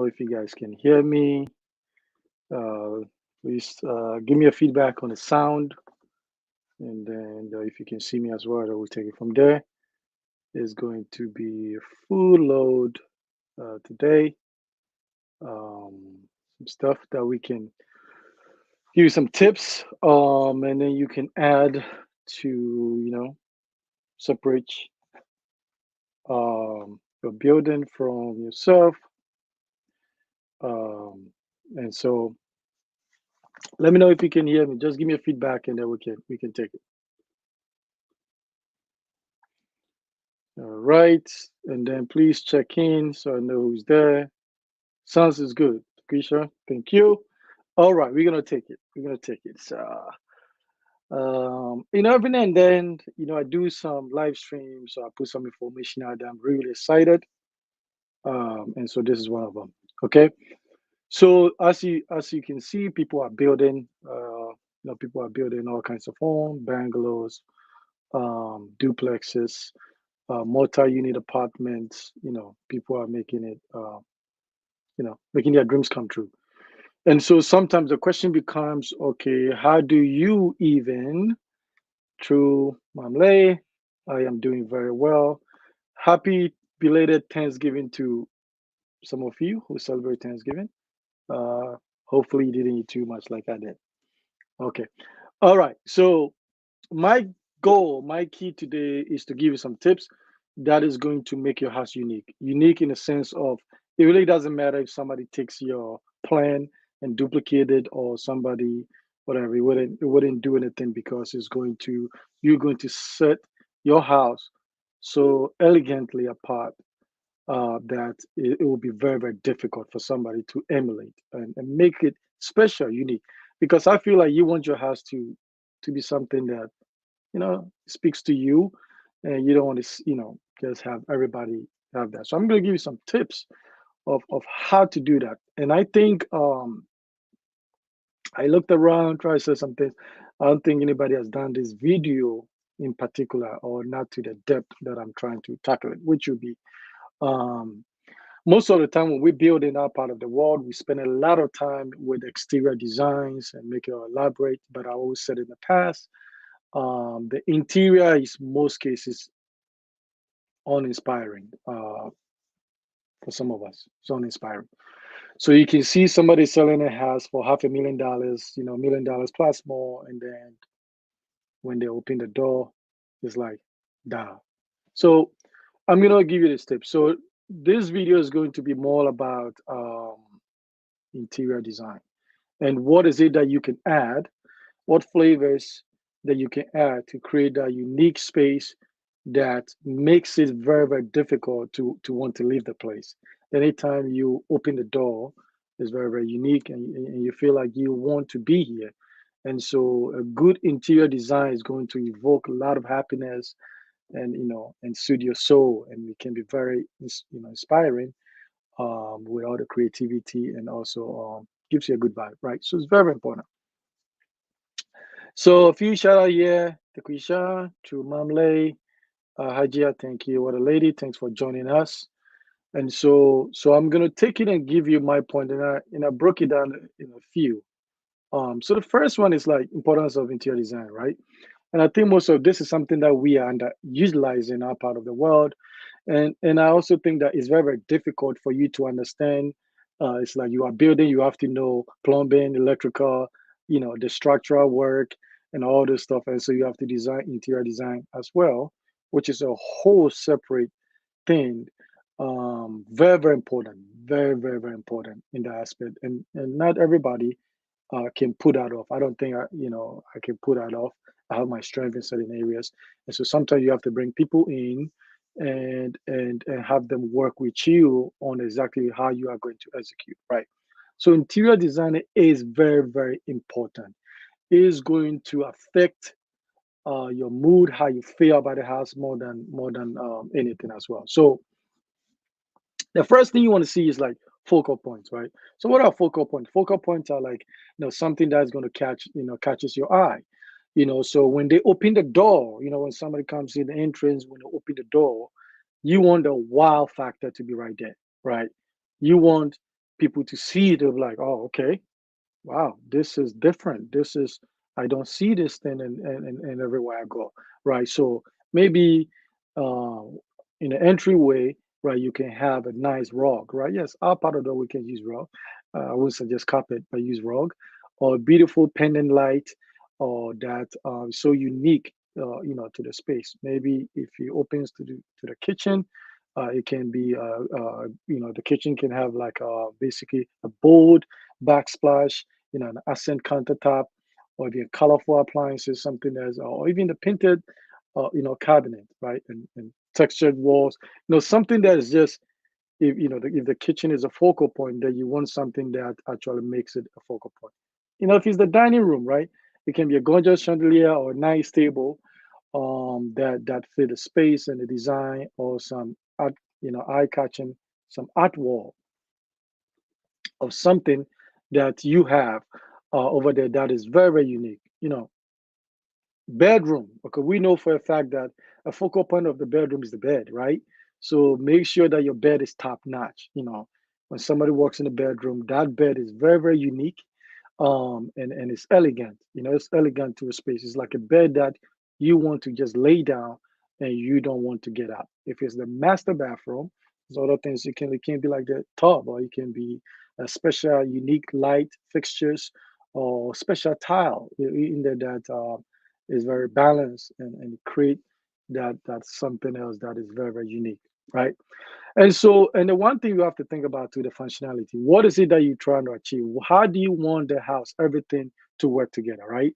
if you guys can hear me. Uh, Please give me a feedback on the sound, and then if you can see me as well, I will take it from there. It's going to be a full load today. Some stuff that we can give you some tips, and then you can add to separate your building from yourself. Um, and so let me know if you can hear me. Just give me a feedback, and then we can take it. All right, and then please check in so I know who's there. Sounds is good, Krisha. Thank you. All right, we're gonna take it. We're gonna take it. So, every now and then, I do some live streams, so I put some information out there. I'm really excited, and so this is one of them. Okay. So as you can see, people are building. People are building all kinds of homes, bungalows, duplexes, multi-unit apartments. People are making it. Making their dreams come true. And so sometimes the question becomes, okay, how do you even, through Mamle, I am doing very well. Happy belated Thanksgiving to some of you who celebrate Thanksgiving. Uh, Hopefully you didn't eat too much like I did. Okay. All right. So my goal, my key today is to give you some tips that is going to make your house unique. Unique in the sense of it really doesn't matter if somebody takes your plan and duplicate it or somebody whatever. It wouldn't do anything because you're going to set your house so elegantly apart that it will be very, very difficult for somebody to emulate and make it special, unique. Because I feel like you want your house to be something that speaks to you, and you don't want to just have everybody have that. So I'm going to give you some tips of how to do that. And I think I looked around, tried to say some things. I don't think anybody has done this video in particular, or not to the depth that I'm trying to tackle it, which would be um most of the time when we build in our part of the world, we spend a lot of time with exterior designs and make it elaborate. But I always said in the past, the interior is most cases uninspiring for some of us. It's uninspiring. So you can see somebody selling a house for $500,000, $1 million plus more, and then when they open the door, it's like, duh. So I'm gonna give you this tip. So this video is going to be more about interior design and what is it that you can add, what flavors that you can add to create that unique space that makes it very, very difficult to want to leave the place. Anytime you open the door, it's very, very unique, and you feel like you want to be here. And so a good interior design is going to evoke a lot of happiness and and soothe your soul, and it can be very inspiring with all the creativity, and also gives you a good vibe, right? So it's very, very important. So a few shout out here, Takwisha, to Mamle, Hajia, thank you. What a lady, thanks for joining us. And so I'm gonna take it and give you my point, and I broke it down in a few. So the first one is like importance of interior design, right? And I think most of this is something that we are underutilized in our part of the world. And I also think that it's very, very difficult for you to understand. It's like you are building, you have to know plumbing, electrical, the structural work and all this stuff. And so you have to design interior design as well, which is a whole separate thing. Very, very important. Very, very, very important in that aspect. And not everybody can put that off. I don't think I can put that off. I have my strength in certain areas, and so sometimes you have to bring people in and have them work with you on exactly how you are going to execute. Right. So interior design is very, very important. It is going to affect your mood, how you feel about the house more than anything as well. So the first thing you want to see is like focal points, right? So what are focal points? Focal points are like, something that's going to catches your eye. So when they open the door, when somebody comes in the entrance, when they open the door, you want the wow factor to be right there, right? You want people to see it, they'll be like, oh, okay, wow, this is different. This is, I don't see this thing in everywhere I go, right? So maybe uh, in the entryway, right, you can have a nice rug, right? Yes, our part of the we can use rug. I would suggest carpet, but use rug, or a beautiful pendant light, or that so unique, to the space. Maybe if it opens to the kitchen, it can be, the kitchen can have like basically a bold backsplash, an accent countertop, or even colorful appliances, something that's, or even the painted, cabinet, right, and textured walls, something that is just, if if the kitchen is a focal point, then you want something that actually makes it a focal point. If it's the dining room, right, it can be a gorgeous chandelier or a nice table, that fit the space and the design, or some art, eye catching, some art wall of something that you have over there that is very, very unique. Bedroom. Okay, we know for a fact that a focal point of the bedroom is the bed, right? So make sure that your bed is top notch. When somebody walks in the bedroom, that bed is very, very unique, and it's elegant. It's elegant to a space. It's like a bed that you want to just lay down and you don't want to get up. If it's the master bathroom, there's other things. It can be like the tub, or it can be a special unique light fixtures, or special tile in there that is very balanced, and create that's something else that is very, very unique, right? And the one thing you have to think about too, the functionality. What is it that you're trying to achieve? How do you want the house, everything to work together, right?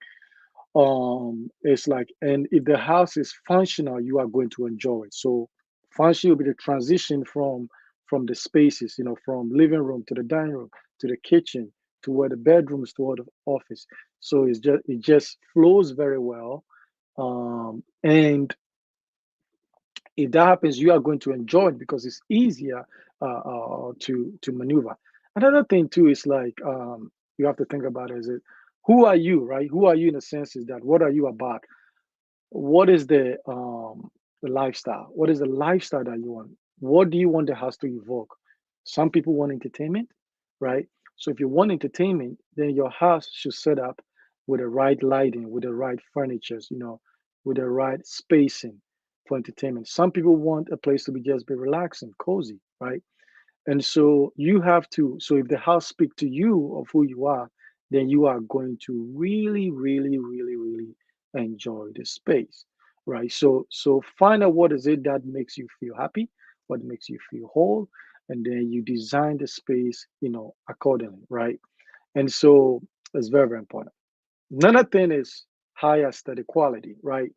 It's like, and if the house is functional, you are going to enjoy it. So function will be the transition from the spaces, from living room to the dining room to the kitchen to where the bedrooms to where the office. So it just flows very well. And if that happens, you are going to enjoy it because it's easier to maneuver. Another thing too is like, you have to think about is it, who are you, right? Who are you in the sense is that what are you about? What is the lifestyle? What is the lifestyle that you want? What do you want the house to evoke? Some people want entertainment, right? So if you want entertainment, then your house should set up with the right lighting, with the right furnitures, with the right spacing for entertainment. Some people want a place to be just be relaxing, cozy, right? And so you have to, so if the house speak to you of who you are, then you are going to really, really, really, really enjoy the space, right? So find out what is it that makes you feel happy, what makes you feel whole, and then you design the space, accordingly, right? And so it's very, very important. Another thing is high aesthetic quality, right?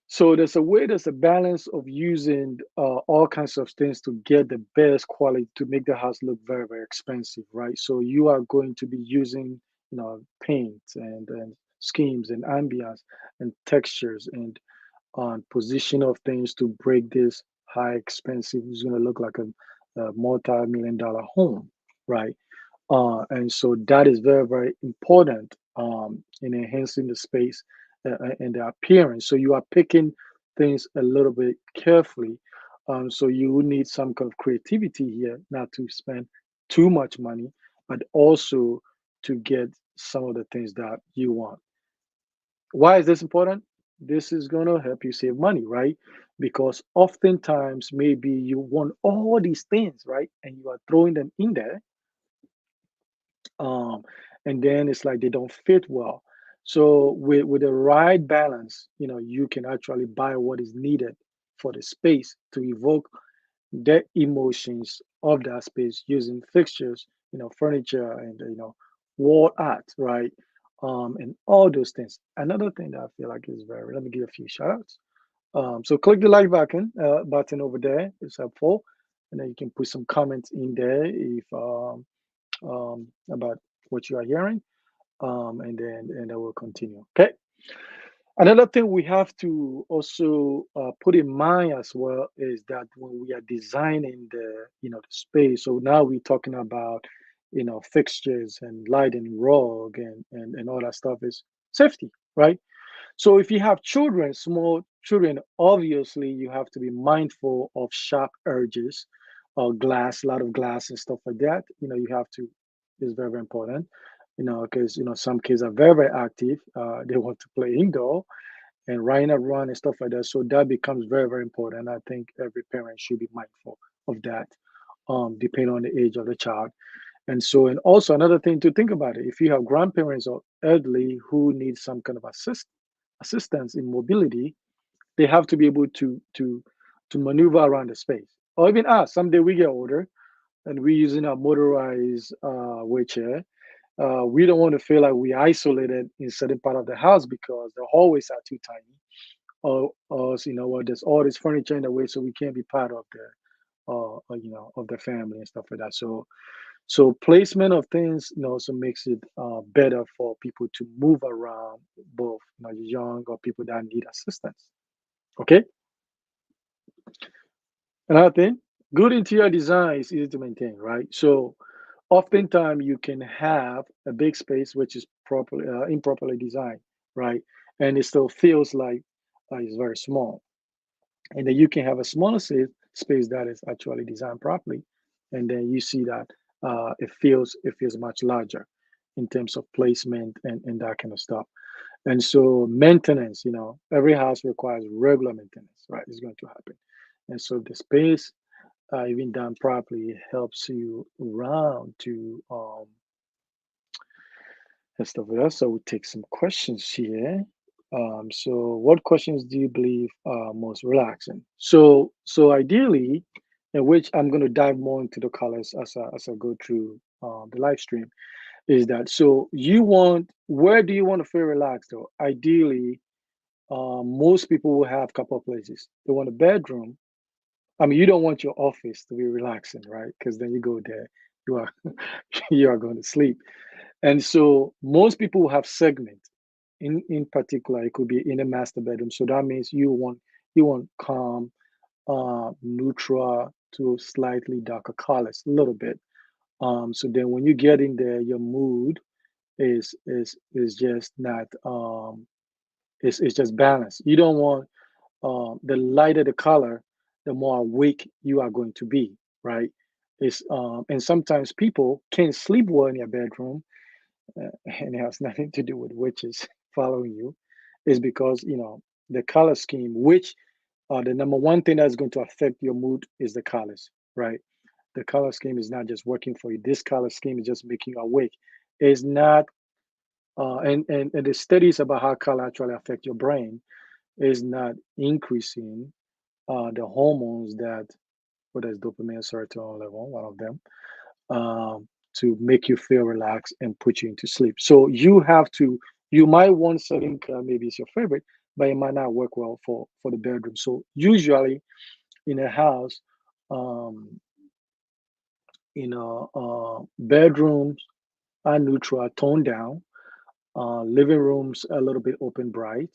So there's a balance of using all kinds of things to get the best quality to make the house look very, very expensive, right? So you are going to be using, paint and schemes and ambience and textures and position of things to break this high expensive. It's going to look like a multi-million dollar home, right? And so that is very, very important in enhancing the space and the appearance. So you are picking things a little bit carefully. So you will need some kind of creativity here, not to spend too much money, but also to get some of the things that you want. Why is this important? This is going to help you save money, right? Because oftentimes maybe you want all these things, right? And you are throwing them in there, um, and then it's like they don't fit well. So with the right balance, you can actually buy what is needed for the space to evoke the emotions of that space using fixtures, furniture, and wall art, right? And all those things. Another thing that I feel like is very, let me give a few shout outs. So click the like button over there. It's helpful. And then you can put some comments in there if about what you are hearing, and I will continue. Okay. Another thing we have to also put in mind as well is that when we are designing the space, so now we're talking about fixtures and lighting, rug, and all that stuff is safety, right? So if you have children, small children, obviously you have to be mindful of sharp edges, glass, a lot of glass and stuff like that. You have to is very, very important. Because some kids are very, very active. They want to play indoor and running around and stuff like that. So that becomes very, very important. I think every parent should be mindful of that, depending on the age of the child. And also another thing to think about it, if you have grandparents or elderly who need some kind of assistance in mobility, they have to be able to maneuver around the space. Or even us, someday we get older and we're using a motorized wheelchair. We don't want to feel like we isolated in certain part of the house because the hallways are too tiny, or there's all this furniture in the way, so we can't be part of of the family and stuff like that. So placement of things also makes it better for people to move around, both young or people that need assistance. Okay. Another thing, good interior design is easy to maintain, right? So oftentimes you can have a big space which is properly improperly designed, right? And it still feels like it's very small. And then you can have a smaller space that is actually designed properly, and then you see that it feels much larger in terms of placement and that kind of stuff. And so maintenance, every house requires regular maintenance, right? It's going to happen. And so the space, even done properly, helps you around to and stuff like that. So we'll take some questions here. So what questions do you believe are most relaxing? So ideally, in which I'm going to dive more into the colors as I go through the live stream, is that so where do you want to feel relaxed though? Ideally, most people will have a couple of places. They want a bedroom. I mean, you don't want your office to be relaxing, right? Because then you go there, you are you are going to sleep. And so most people will have segment. In particular, it could be in a master bedroom. So that means you want calm, neutral to slightly darker colors, a little bit. So then when you get in there, your mood is just not it's just balanced. You don't want the lighter the color, the more awake you are going to be, right? And sometimes people can't sleep well in their bedroom, and it has nothing to do with witches following you, is because the color scheme, which the number one thing that's going to affect your mood is the colors, right? The color scheme is not just working for you. This color scheme is just making you awake. It's not, and the studies about how color actually affect your brain is not increasing the hormones that, whether it's dopamine, serotonin level, one of them, to make you feel relaxed and put you into sleep. So you might want certain color, maybe it's your favorite, but it might not work well for the bedroom. So usually in a house, um, bedrooms are neutral, toned down. Living rooms a little bit open bright.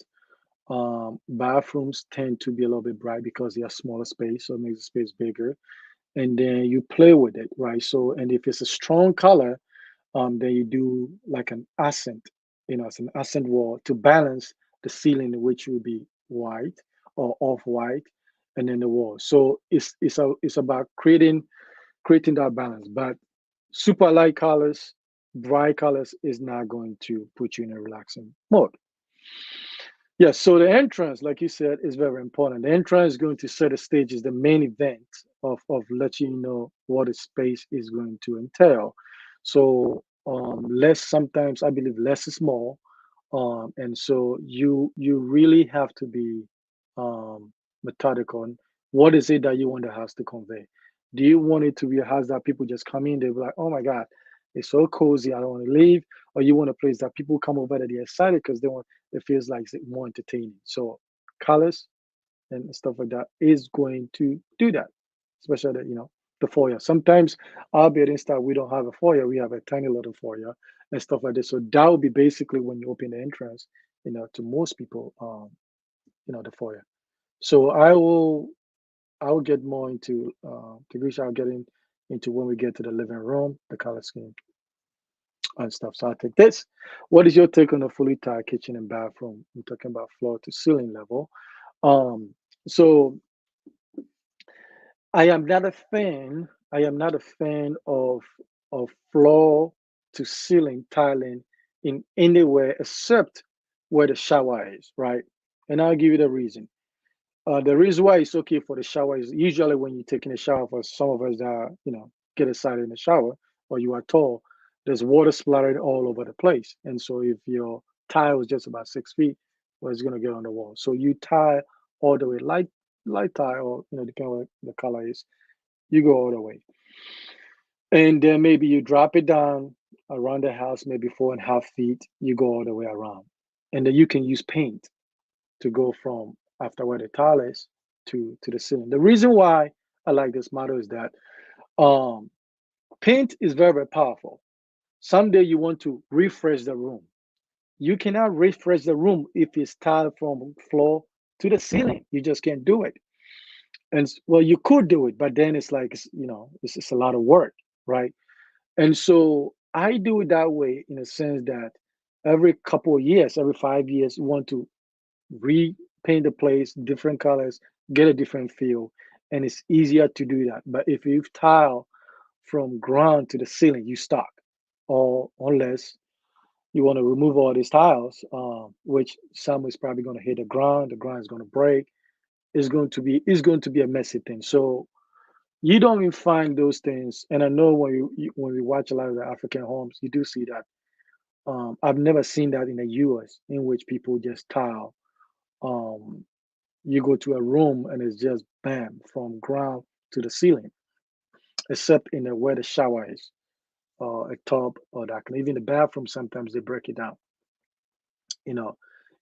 Bathrooms tend to be a little bit bright because they are smaller space, so it makes the space bigger. And then you play with it, right? So, and if it's a strong color, then you do like an accent, it's an accent wall to balance the ceiling, which will be white or off white, and then the wall. So it's about creating that balance. But super light colors, bright colors is not going to put you in a relaxing mode. Yes, so the entrance, like you said, is very important. The entrance is going to set the stage, is the main event of letting you know what the space is going to entail. So less, sometimes I believe less is more. And so you really have to be methodical on what is it that you want the house to convey. Do you want it to be a house that people just come in, they'll be like, oh my God, it's so cozy, I don't want to leave? Or you want a place that people come over that they're excited because it feels like it's more entertaining. So colors and stuff like that is going to do that, especially the foyer. Sometimes our building style, we don't have a foyer, we have a tiny little foyer and stuff like this. So that would be basically when you open the entrance, to most people, the foyer. So I will get more into I'll get into when we get to the living room, the color scheme and stuff. So I'll take this. What is your take on a fully tiled kitchen and bathroom? I'm talking about floor to ceiling level. Um, so I am not a fan. I am not a fan of floor to ceiling tiling in anywhere except where the shower is, right? And I'll give you the reason. The reason why it's okay for the shower is usually when you're taking a shower. For some of us that get excited in the shower, or you are tall, there's water splattering all over the place, and so if your tile is just about 6 feet, well, it's gonna get on the wall. So you tile all the way, light tile, or depending on what the color is, you go all the way, and then maybe you drop it down around the house, maybe 4.5 feet. You go all the way around, and then you can use paint to go from after where the tile is to the ceiling. The reason why I like this model is that um, paint is very, very powerful. Someday you want to refresh the room. You cannot refresh the room if it's tiled from floor to the ceiling. You just can't do it. And well, you could do it, but then it's like it's a lot of work, right? And so I do it that way in a sense that every couple of years, every 5 years, you want to repaint the place, different colors, get a different feel, and it's easier to do that. But if you tile from ground to the ceiling, you stuck, or unless you want to remove all these tiles, which some is probably going to hit the ground is going to break. It's going to be a messy thing. So you don't even find those things. And I know when we watch a lot of the African homes, you do see that. I've never seen that in the U.S. in which people just tile. Um, you go to a room and it's just bam from ground to the ceiling, except in the where the shower is, a tub or that. Even the bathroom, sometimes they break it down, you know,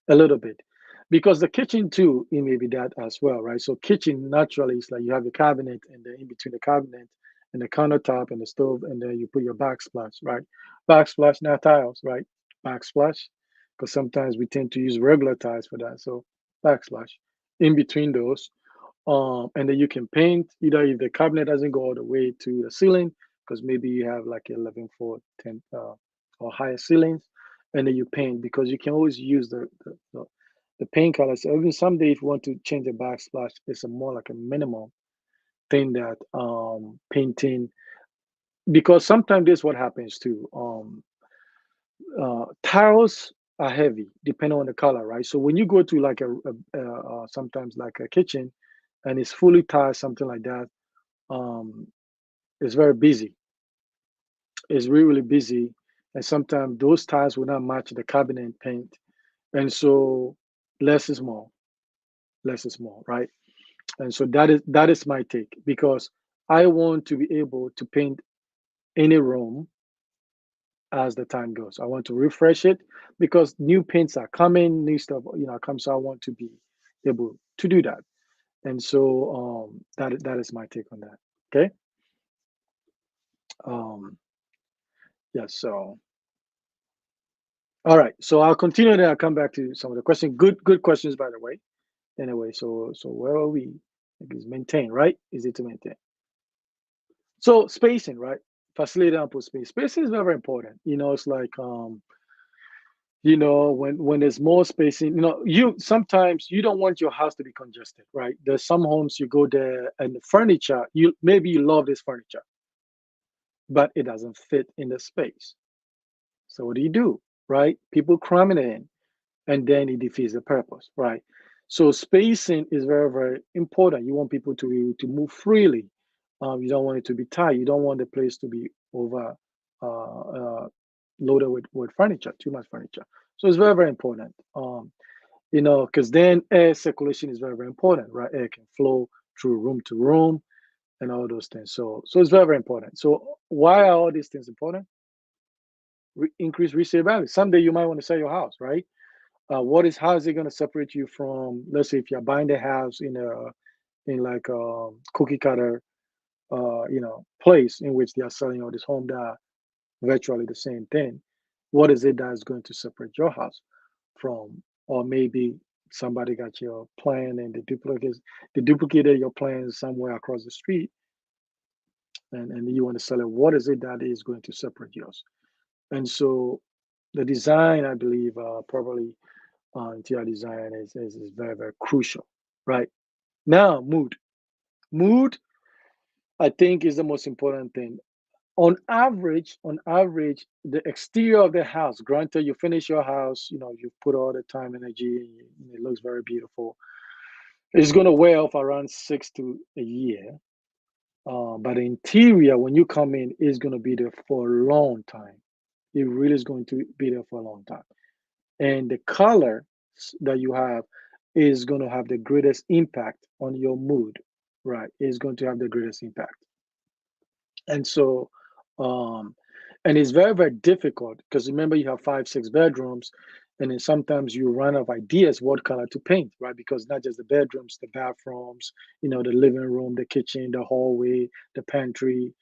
a little bit, because the kitchen too, it may be that as well, right? So kitchen naturally is like you have the cabinet, and then in between the cabinet and the countertop and the stove, and then you put your backsplash, right? Backsplash, not tiles, right? Backsplash, because sometimes we tend to use regular tiles for that. So backsplash in between those. And then you can paint either if the cabinet doesn't go all the way to the ceiling, because maybe you have like 11 foot, 10 or higher ceilings, and then you paint because you can always use the paint color. So even someday if you want to change the backsplash, it's a more like a minimum thing that painting, because sometimes this what happens too. Tiles are heavy depending on the color, right? So when you go to like sometimes like a kitchen and it's fully tiled, something like that, um, it's very busy. It's really, really busy, and sometimes those tiles will not match the cabinet paint, and so less is more. Less is more, right? And so that is my take, because I want to be able to paint any room as the time goes. I want to refresh it because new paints are coming, new stuff, comes. So I want to be able to do that. And so that is my take on that. Okay. Um, yeah. So all right. So I'll continue. Then I'll come back to some of the questions. Good questions, by the way. Anyway, so where are we? It's maintain, right? Is it to maintain? So spacing, right? Facility ample space. Spacing is very, very important. It's like when there's more spacing, you sometimes you don't want your house to be congested, right? There's some homes you go there and the furniture, you love this furniture, but it doesn't fit in the space. So what do? Right? People cramming it in, and then it defeats the purpose, right? So spacing is very, very important. You want people to move freely. You don't want it to be tight. You don't want the place to be over loaded with furniture, too much furniture. So it's very, very important. Because then air circulation is very, very important, right? Air can flow through room to room and all those things. So it's very, very important. So why are all these things important? Increase resale value. Someday you might want to sell your house, right? How is it going to separate you from, let's say, if you're buying the house in like a cookie cutter, place in which they are selling all this home that are virtually the same thing. What is it that is going to separate your house from, or maybe somebody got your plan and they duplicated your plans somewhere across the street, and you want to sell it. What is it that is going to separate yours? And so the design, I believe, probably interior design is very, very crucial, right? Now, mood. Mood. I think is the most important thing. On average, the exterior of the house, granted you finish your house, you put all the time, energy, and it looks very beautiful. It's going to wear off around 6 to a year. But the interior, when you come in, is going to be there for a long time. It really is going to be there for a long time. And the color that you have is going to have the greatest impact on your mood, right? It's going to have the greatest impact. And so, um, and it's very, very difficult because remember you have 5, 6 bedrooms, and then sometimes you run out of ideas what color to paint, right? Because not just the bedrooms, the bathrooms, the living room, the kitchen, the hallway, the pantry.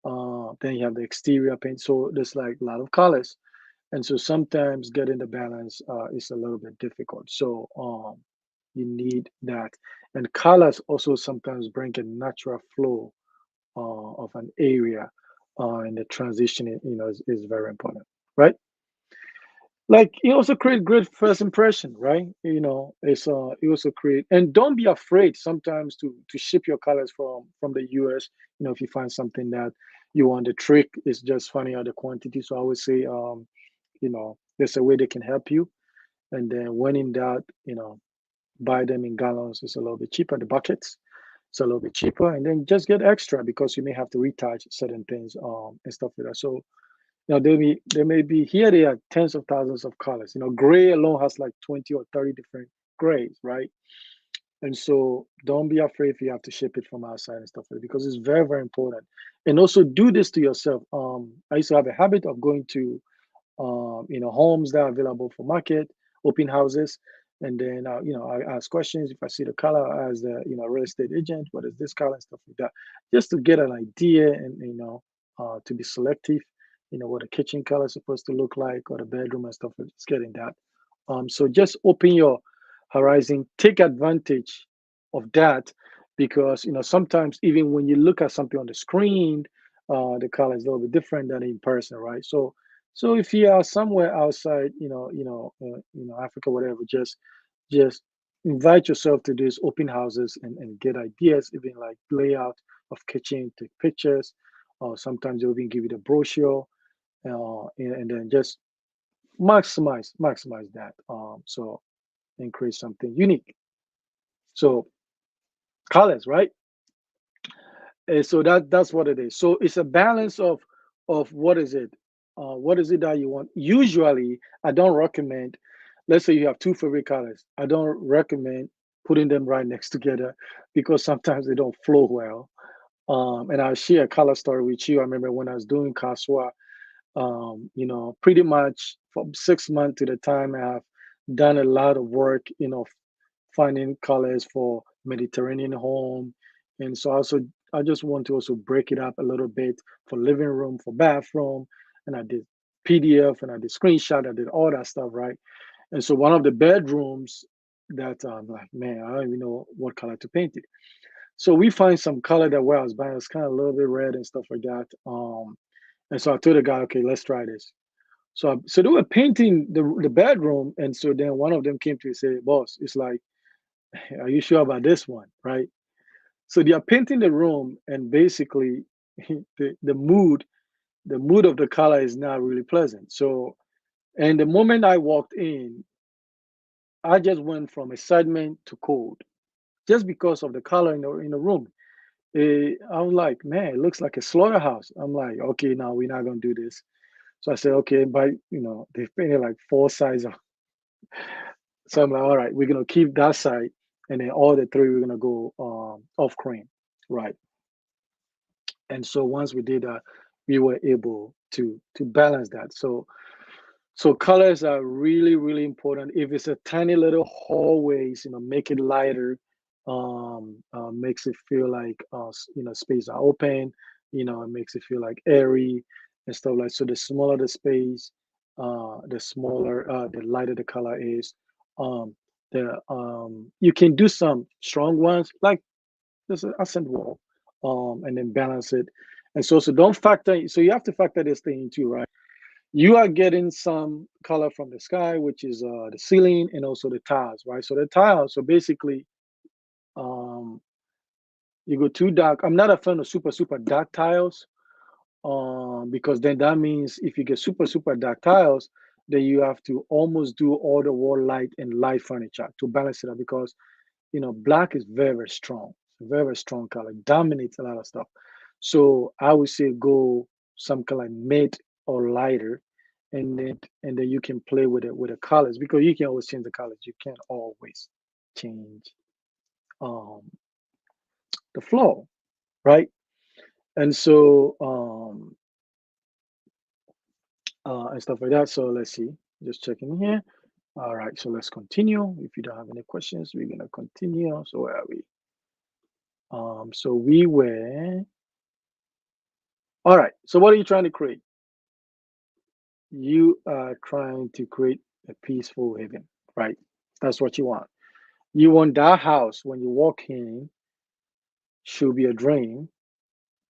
Then you have the exterior paint. So there's like a lot of colors, and so sometimes getting the balance is a little bit difficult. So you need that, and colors also sometimes bring a natural flow of an area, and the transition, is very important, right? Like it also create great first impression, right? It also create, and don't be afraid sometimes to ship your colors from the US. If you find something that you want, the trick is just finding out the quantity. So I would say, there's a way they can help you, and then when in doubt, buy them in gallons. It's a little bit cheaper. The buckets, it's a little bit cheaper, and then just get extra because you may have to retouch certain things, and stuff like that. So there may be here they are tens of thousands of colors. Gray alone has like 20 or 30 different grays, right? And so don't be afraid if you have to ship it from outside and stuff like that, because it's very, very important. And also do this to yourself. I used to have a habit of going to homes that are available for market, open houses. And then, I ask questions. If I see the color as the, real estate agent, what is this color and stuff like that, just to get an idea, and, to be selective, what a kitchen color is supposed to look like, or the bedroom and stuff, like just getting that. So just open your horizon, take advantage of that, because, sometimes even when you look at something on the screen, the color is a little bit different than in person, right? So if you are somewhere outside, Africa, whatever, just invite yourself to these open houses, and get ideas, even like layout of kitchen, take pictures, or sometimes they'll even give you the brochure, and then just maximize that. So and create something unique. So colors, right? So that's what it is. So it's a balance of what is it? What is it that you want? Usually, I don't recommend. Let's say you have two favorite colors. I don't recommend putting them right next together, because sometimes they don't flow well. And I'll share a color story with you. I remember when I was doing Kaswa, pretty much from 6 months to the time I have done a lot of work, finding colors for Mediterranean home. And so I just want to also break it up a little bit for living room, for bathroom. And I did PDF, and I did screenshot, I did all that stuff, right? And so one of the bedrooms that I'm like, man, I don't even know what color to paint it. So we find some color that where I was buying was kind of a little bit red and stuff like that. And so I told the guy, okay, let's try this. So they were painting the bedroom, and so then one of them came to me and said, "Boss, it's like, are you sure about this one, right?" So they are painting the room, and basically, the mood of the color is not really pleasant. So, and the moment I walked in, I just went from excitement to cold, just because of the color in the room. I was like, man, it looks like a slaughterhouse. I'm like, okay, now we're not gonna do this. So I said, okay, but they've painted like four sides of. So I'm like, all right, we're gonna keep that side, and then all the three we're gonna go off cream, right? And so once we did that, we were able to balance that. So colors are really, really important. If it's a tiny little hallways, make it lighter. Makes it feel like space are open. It makes it feel like airy and stuff like. So the smaller the space, the lighter the color is. The You can do some strong ones like this accent wall, and then balance it. And so don't factor. So you have to factor this thing into, right? You are getting some color from the sky, which is the ceiling, and also the tiles, right? So the tiles, so basically, um, You go too dark. I'm not a fan of super dark tiles, because then that means if you get super dark tiles, then you have to almost do all the wall light and light furniture to balance it out, because black is very strong, very strong color, dominates a lot of stuff. So I would say go some kind of mid or lighter, and then you can play with the colors, because you can always change the colors. You can't always change um the flow, right? And so and stuff like that. So let's see, just checking here. All right, so let's continue. If you don't have any questions, we're gonna continue. So where are we? So we were all right. So what are you trying to create? You are trying to create a peaceful haven, right? That's what you want. You want that house when you walk in should be a dream,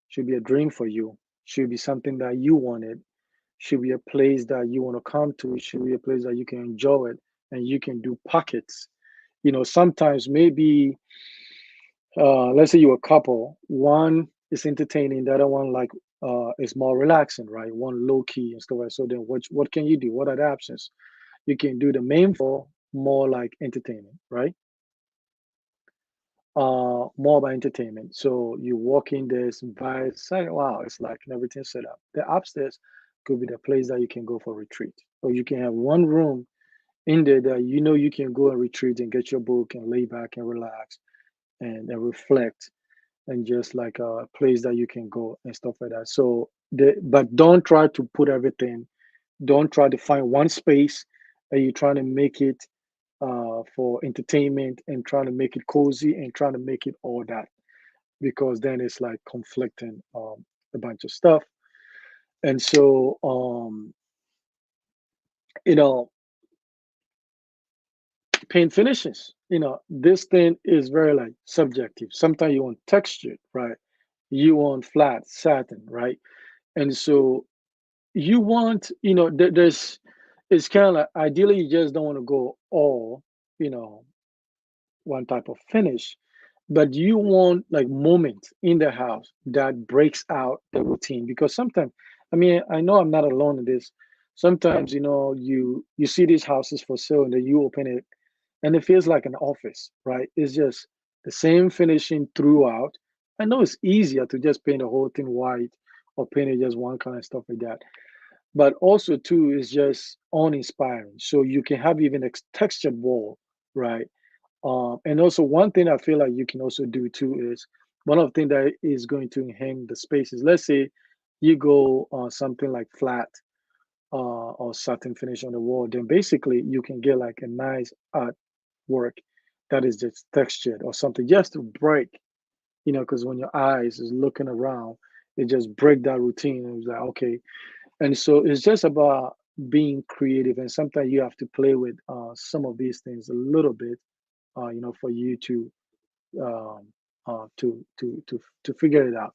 should be a dream for you, should be something that you wanted, should be a place that you want to come to, it should be a place that you can enjoy it and you can do pockets. Sometimes maybe let's say you're a couple, one is entertaining, the other one like is more relaxing, right? One low key and stuff like that. So then what can you do? What are the options? You can do the main floor more like entertainment, right? More about entertainment. So you walk in this vibe, say, wow, it's like everything set up. The upstairs could be the place that you can go for retreat. Or you can have one room in there that you can go and retreat and get your book and lay back and relax and reflect, and just like a place that you can go and stuff like that. So but don't try to put everything, don't try to find one space and you're trying to make it for entertainment and trying to make it cozy and trying to make it all that, because then it's like conflicting a bunch of stuff. And so you know paint finishes, this thing is very like subjective. Sometimes you want textured, right? You want flat satin, right? And so you want, there's it's kind of like ideally you just don't want to go all, you know one type of finish, but you want like moment in the house that breaks out the routine. Because sometimes, I mean, I know I'm not alone in this. Sometimes, you see these houses for sale and then you open it and it feels like an office, right? It's just the same finishing throughout. I know it's easier to just paint the whole thing white or paint it just one kind of stuff like that, but also too is just uninspiring. So you can have even a textured wall, right? And also one thing I feel like you can also do too is one of the things that is going to enhance the spaces. Let's say you go on something like flat or satin finish on the wall, then basically you can get like a nice artwork that is just textured or something just to break, because when your eyes is looking around, it just break that routine. And it's like, okay. And so it's just about being creative. And sometimes you have to play with some of these things a little bit, for you um, to figure it out.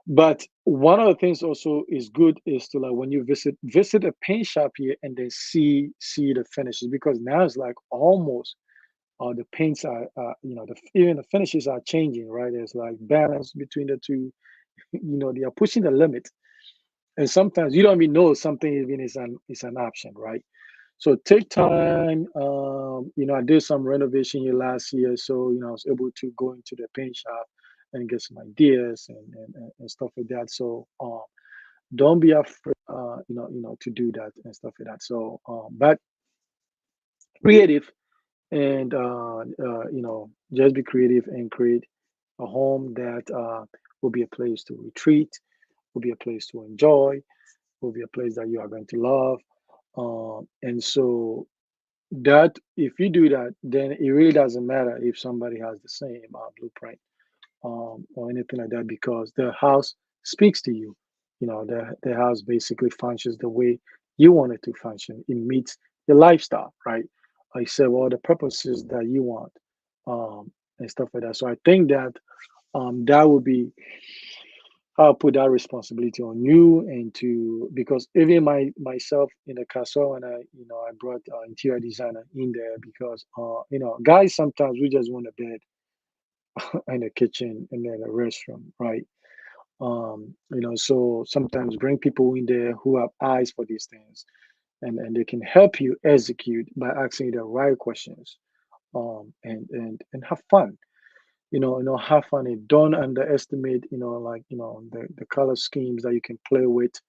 But one of the things also is good is to like when you visit a paint shop here and then see the finishes, because now it's like almost the paints are even the finishes are changing, right? There's like balance between the two. They are pushing the limit, and sometimes you don't even know something even is an option, right? So take time. I did some renovation here last year, so I was able to go into the paint shop and get some ideas and stuff like that. So don't be afraid, to do that and stuff like that. So, but creative and just be creative and create a home that will be a place to retreat, will be a place to enjoy, will be a place that you are going to love. And so that if you do that, then it really doesn't matter if somebody has the same blueprint or anything like that, because the house speaks to you. The house basically functions the way you want it to function. It meets your lifestyle, right? Like I said, all the purposes that you want and stuff like that. So I think that that would be, I'll put that responsibility on you, and to because even myself in the castle, and I brought interior designer in there because guys sometimes we just want a bed and a kitchen and then a restroom, right? So sometimes bring people in there who have eyes for these things, and they can help you execute by asking you the right questions. And have fun. Have fun and don't underestimate, the color schemes that you can play with.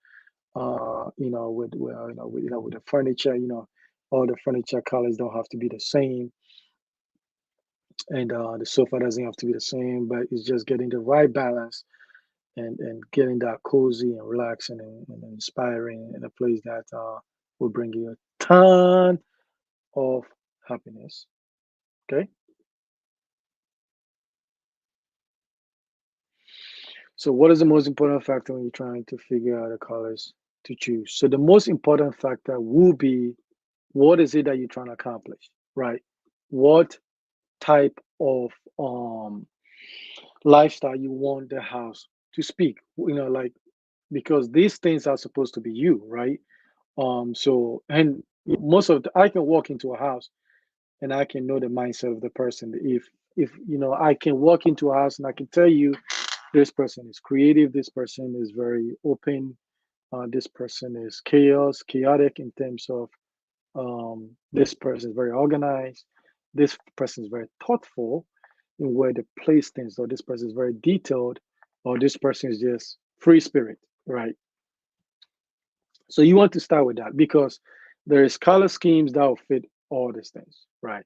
With the furniture. All the furniture colors don't have to be the same, and the sofa doesn't have to be the same, but it's just getting the right balance and getting that cozy and relaxing and inspiring in a place that will bring you a ton of happiness. Okay. So, what is the most important factor when you're trying to figure out the colors to choose? So, the most important factor will be, what is it that you're trying to accomplish, right? What type of lifestyle you want the house to speak, because these things are supposed to be you, right? And most of I can walk into a house and I can know the mindset of the person. If I can walk into a house and I can tell you this person is creative, this person is very open, this person is chaotic in terms of, this person is very organized, this person is very thoughtful in where they place things, or this person is very detailed, or this person is just free spirit, right? So you want to start with that because there is color schemes that will fit all these things, right?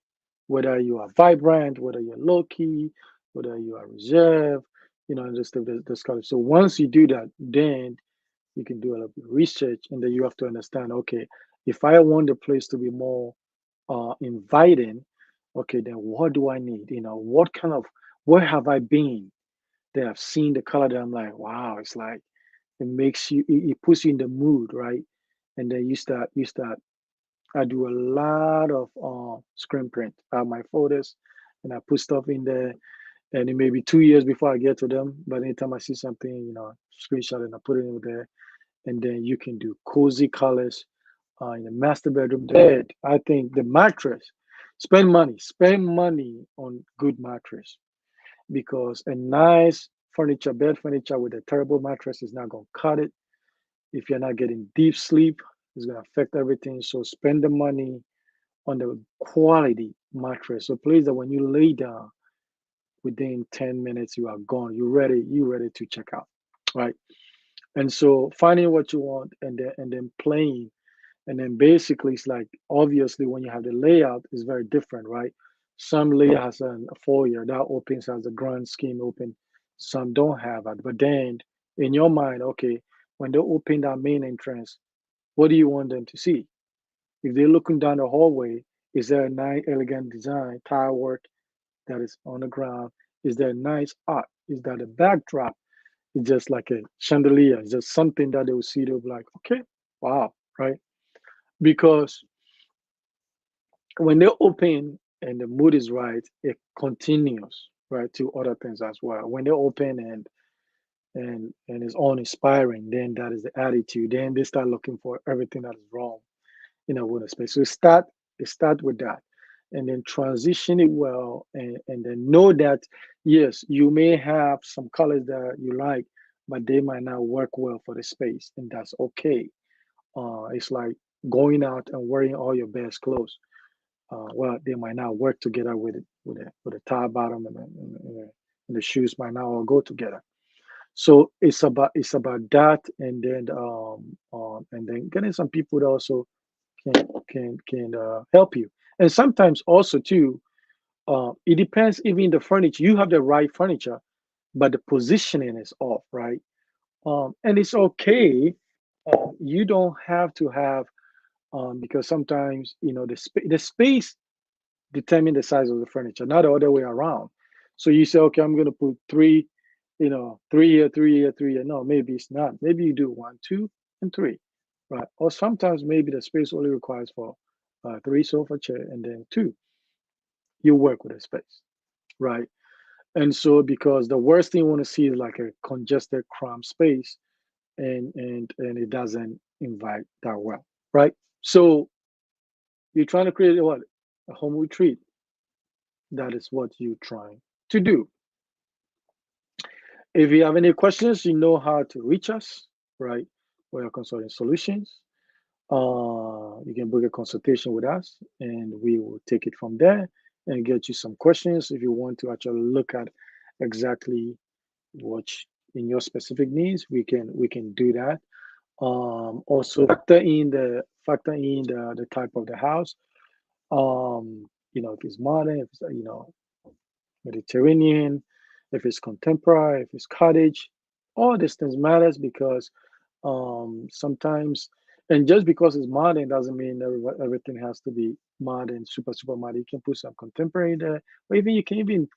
Whether you are vibrant, whether you're low key, whether you are reserved, just this color. So once you do that, then you can do a little bit of research, and then you have to understand, okay, if I want the place to be more inviting, okay, then what do I need? Where have I been that I've seen the color that I'm like, wow, it's like it puts you in the mood, right? And then you start. I do a lot of screen print out my photos, and I put stuff in there. And it may be 2 years before I get to them, but anytime I see something, screenshot and I put it in there. And then you can do cozy colors in the master bedroom. Bed, I think the mattress. Spend money on good mattress, because a nice bed furniture with a terrible mattress is not gonna cut it. If you're not getting deep sleep, it's going to affect everything. So spend the money on the quality mattress. So please, that when you lay down, within 10 minutes you are gone. You're ready to check out. Right. And so finding what you want, and then playing. And then basically it's like, obviously when you have the layout is very different, right? Some layout has a foyer that opens, has a grand scheme open. Some don't have it. But then in your mind, okay, when they open that main entrance, what do you want them to see? If they're looking down the hallway, is there a nice, elegant design, tile work that is on the ground? Is there nice art? Is that a backdrop? It's just like a chandelier. It's just something that they will see. They'll be like, okay, wow, right? Because when they open and the mood is right, it continues, right, to other things as well. When they open and it's all inspiring, then that is the attitude. Then they start looking for everything that is wrong, with a space. So start with that, and then transition it well, and then know that yes, you may have some colors that you like, but they might not work well for the space, and that's okay. It's like going out and wearing all your best clothes. Well, they might not work together with a tie bottom, and the shoes might not all go together. So it's about that, and then getting some people that also can help you. And sometimes also too, it depends. Even the furniture, you have the right furniture, but the positioning is off, right? And it's okay. You don't have to have, because sometimes the space determine the size of the furniture, not the other way around. So you say, okay, I'm going to put three, three here, three here, three here. No, maybe it's not. Maybe you do one, two, and three, right? Or sometimes maybe the space only requires for three sofa chair and then two. You work with the space, right? And so because the worst thing you want to see is like a congested, cramped space, and it doesn't invite that well, right? So you're trying to create what, a home retreat. That is what you're trying to do. If you have any questions, you know how to reach us, right? Royal Consulting Solutions. You can book a consultation with us, and we will take it from there and get you some questions if you want to actually look at exactly what in your specific needs. We can do that. Also factor in the type of the house. If it's modern, if it's Mediterranean, if it's contemporary, if it's cottage, all these things matters because sometimes, and just because it's modern doesn't mean everything has to be modern, super modern. You can put some contemporary there, or even you can even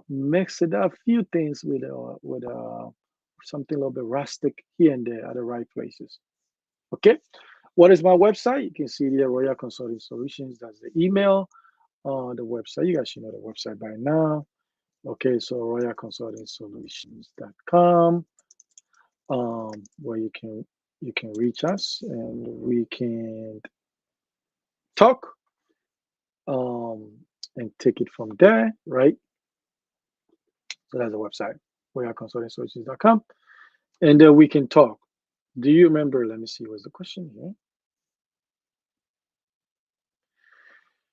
mix it up, few things with something a little bit rustic here and there at the right places. Okay, what is my website? You can see the Royal Consulting Solutions. That's the email. The website. You guys should know the website by now. Okay, so royalconsultingsolutions.com, where you can reach us and we can talk um, and take it from there, right? So that's the website, royalconsultingsolutions.com, and then we can talk. Do you remember? Let me see. What's the question here?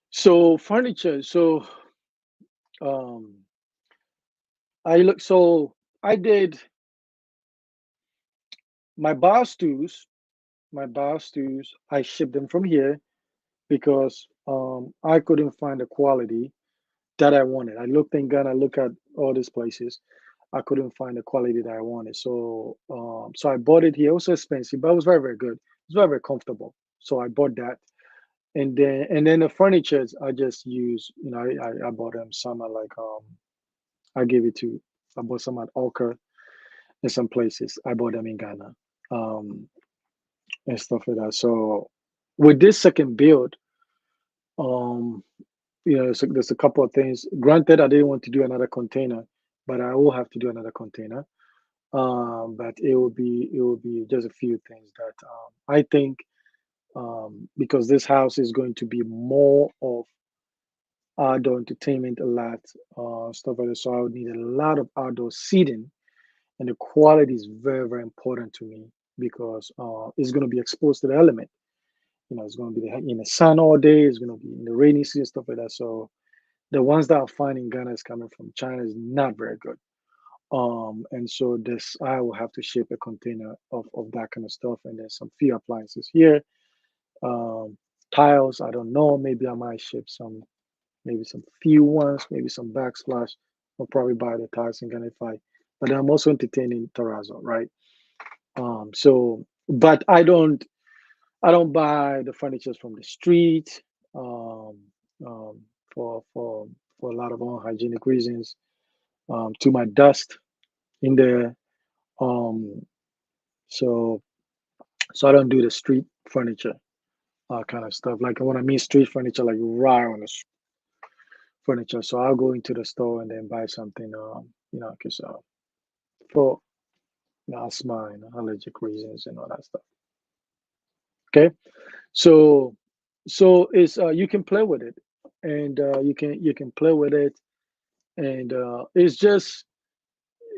So furniture. So um, I look. So I did my bar stools. My bar stools. I shipped them from here because I couldn't find the quality that I wanted. I looked in Ghana, I looked at all these places. I couldn't find the quality that I wanted. So I bought it here. It was expensive, but it was very, very good. It was very, very comfortable. So I bought that. And then the furniture I just use, I bought them some at like I gave it to I bought some at Alker in some places. I bought them in Ghana. Um and stuff like that. So with this second build, um so there's a couple of things. Granted, I didn't want to do another container, but I will have to do another container. But it will be just a few things that I think, because this house is going to be more of outdoor entertainment, a lot stuff like that. So I would need a lot of outdoor seating, and the quality is very very important to me because it's going to be exposed to the element. It's going to be in the sun all day. It's going to be in the rainy season, stuff like that. So the ones that I find in Ghana is coming from China is not very good. And so this I will have to ship a container of that kind of stuff, and then some few appliances here. Um, Tiles, I don't know. Maybe I might ship maybe some few ones, maybe some backsplash. I'll probably buy the tiles in Ghana if I. But I'm also entertaining terrazzo, right? But I don't buy the furniture from the street, um, um, for a lot of unhygienic reasons. Too much dust in there. Um, so so I don't do the street furniture kind of stuff. Like when I mean street furniture, like right on the furniture. So I'll go into the store and then buy something, because for asthma and allergic reasons and all that stuff. Okay, so it's you can play with it, and you can play with it, and it's just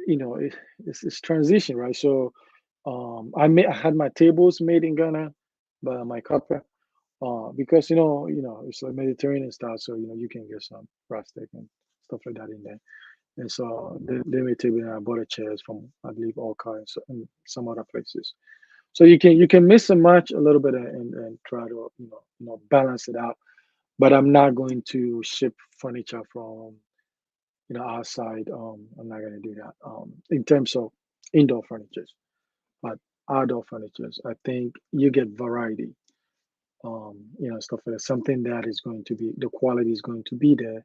it's transition, right? So I had my tables made in Ghana by my couple, because it's a Mediterranean style, so you can get some rustic and stuff like that in there. And so they made table, and I bought a chairs from, I believe, Orca and some other places. So you can mix and match a little bit, and try to balance it out. But I'm not going to ship furniture from outside. I'm not going to do that. In terms of indoor furniture, but outdoor furniture, I think you get variety. Stuff like that. Something that is going to be the quality is going to be there.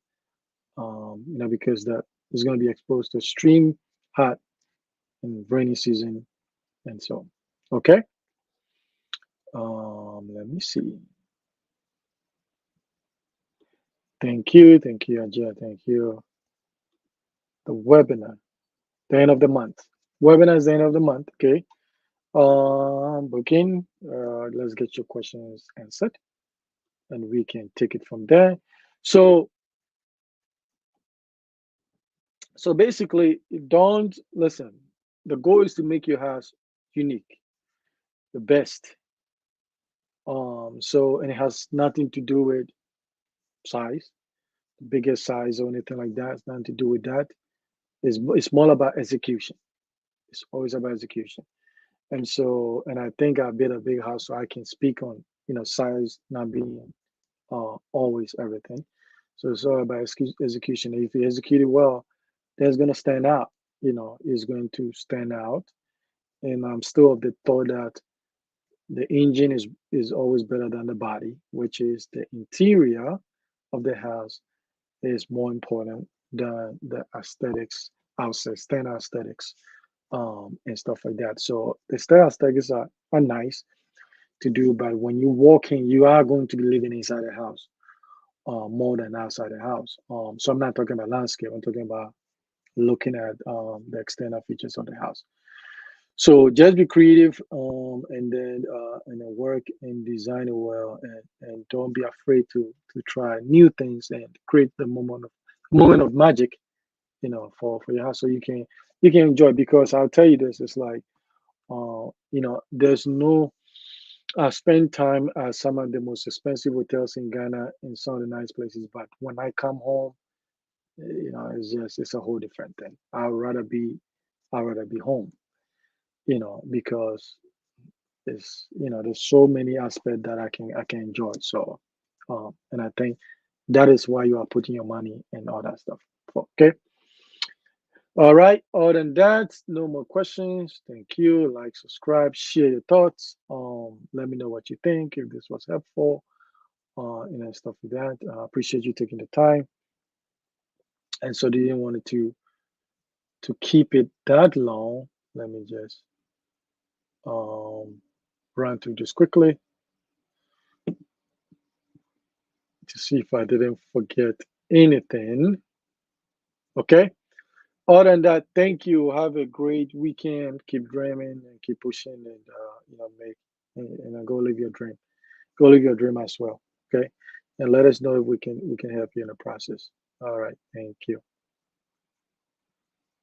Because that is going to be exposed to extreme hot and rainy season, and so okay. Let me see. Thank you, Ajay. Thank you. The webinar, the end of the month. Webinar is the end of the month. Okay. Booking. Let's get your questions answered, and we can take it from there. So So basically, don't listen. The goal is to make your house unique, the best. So and it has nothing to do with size, biggest size or anything like that. It's nothing to do with that. It's more about execution. It's always about execution. And so, and I think I built a big house, so I can speak on size not being always everything. So it's all about execution. If you execute it well, that's gonna stand out. Is going to stand out. And I'm still of the thought that the engine is always better than the body, which is the interior of the house is more important than the aesthetics outside, standard aesthetics, and stuff like that. So the standard aesthetics are nice to do, but when you walk in, you are going to be living inside the house, more than outside the house. So I'm not talking about landscape. I'm talking about looking at the external features of the house. So just be creative, and then work and design it well, and don't be afraid to try new things and create the moment of magic, for your house, so you can enjoy. Because I'll tell you this, it's like there's no. I spend time at some of the most expensive hotels in Ghana in some of the nice places, but when I come home, it's a whole different thing. I'd rather be home, because there's so many aspects that I can enjoy. So, and I think that is why you are putting your money and all that stuff. Okay. All right. Other than that, no more questions. Thank you. Like, subscribe, share your thoughts. Let me know what you think, if this was helpful, stuff like that. Appreciate you taking the time. And so, didn't want it to keep it that long. Let me just um run through this quickly to see if I didn't forget anything. Okay. Other than that, thank you. Have a great weekend. Keep dreaming and keep pushing, and make and go live your dream. Go live your dream as well. Okay, and let us know if we can help you in the process. All right. Thank you.